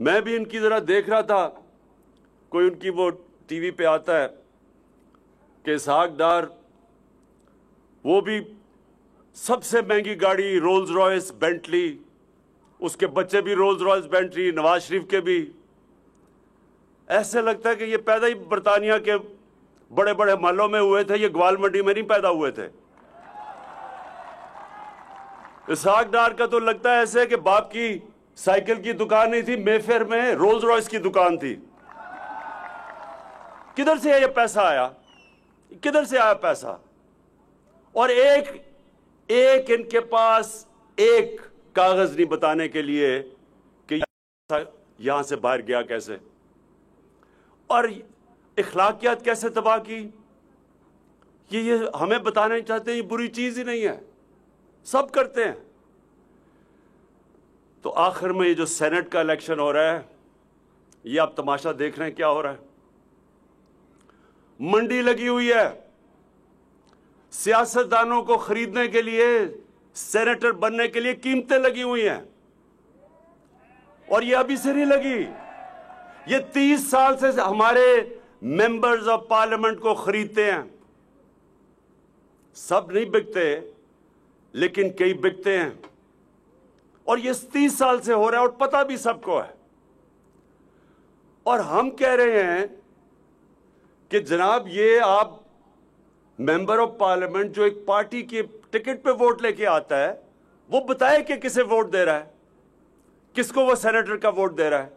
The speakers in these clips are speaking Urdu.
میں بھی ان کی ذرا دیکھ رہا تھا، کوئی ان کی وہ ٹی وی پہ آتا ہے کہ اسحاق ڈار وہ بھی سب سے مہنگی گاڑی رولز رائس بینٹلی، اس کے بچے بھی Rolls Royce Bentley, Nawaz Sharif کے بھی. ایسے لگتا ہے کہ یہ پیدا ہی برطانیہ کے بڑے بڑے محلوں میں ہوئے تھے، یہ گوال منڈی میں نہیں پیدا ہوئے تھے. اسحاق ڈار کا تو لگتا ہے ایسے کہ باپ کی سائیکل کی دکان نہیں تھی، مے فیئر میں رولز رائس کی دکان تھی. کدھر سے یہ پیسہ آیا؟ کدھر سے آیا پیسہ؟ اور ایک ان کے پاس ایک کاغذ نہیں بتانے کے لیے کہ یہاں سے باہر گیا کیسے، اور اخلاقیات کیسے تباہ کی. یہ ہمیں بتانا چاہتے ہیں یہ بری چیز ہی نہیں ہے، سب کرتے ہیں. تو آخر میں یہ جو سینٹ کا الیکشن ہو رہا ہے، یہ آپ تماشا دیکھ رہے ہیں کیا ہو رہا ہے. منڈی لگی ہوئی ہے سیاستدانوں کو خریدنے کے لیے، سینیٹر بننے کے لیے قیمتیں لگی ہوئی ہیں. اور یہ ابھی سے نہیں لگی، یہ 30 سال سے ہمارے ممبرز آف پارلیمنٹ کو خریدتے ہیں. سب نہیں بکتے لیکن کئی بکتے ہیں، اور یہ 30 سال سے ہو رہا ہے اور پتہ بھی سب کو ہے. اور ہم کہہ رہے ہیں کہ جناب یہ آپ ممبر آف پارلیمنٹ جو ایک پارٹی کے ٹکٹ پہ ووٹ لے کے آتا ہے، وہ بتائے کہ کسے ووٹ دے رہا ہے، کس کو وہ سینیٹر کا ووٹ دے رہا ہے.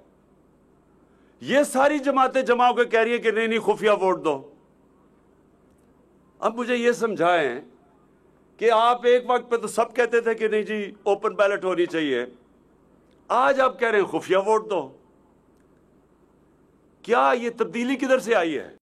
یہ ساری جماعتیں جمع ہو کے کہہ رہی ہیں کہ نہیں خفیہ ووٹ دو. اب مجھے یہ سمجھائیں کہ آپ ایک وقت پہ تو سب کہتے تھے کہ نہیں جی اوپن بیلٹ ہونی چاہیے، آج آپ کہہ رہے ہیں خفیہ ووٹ دو. کیا یہ تبدیلی کدھر سے آئی ہے؟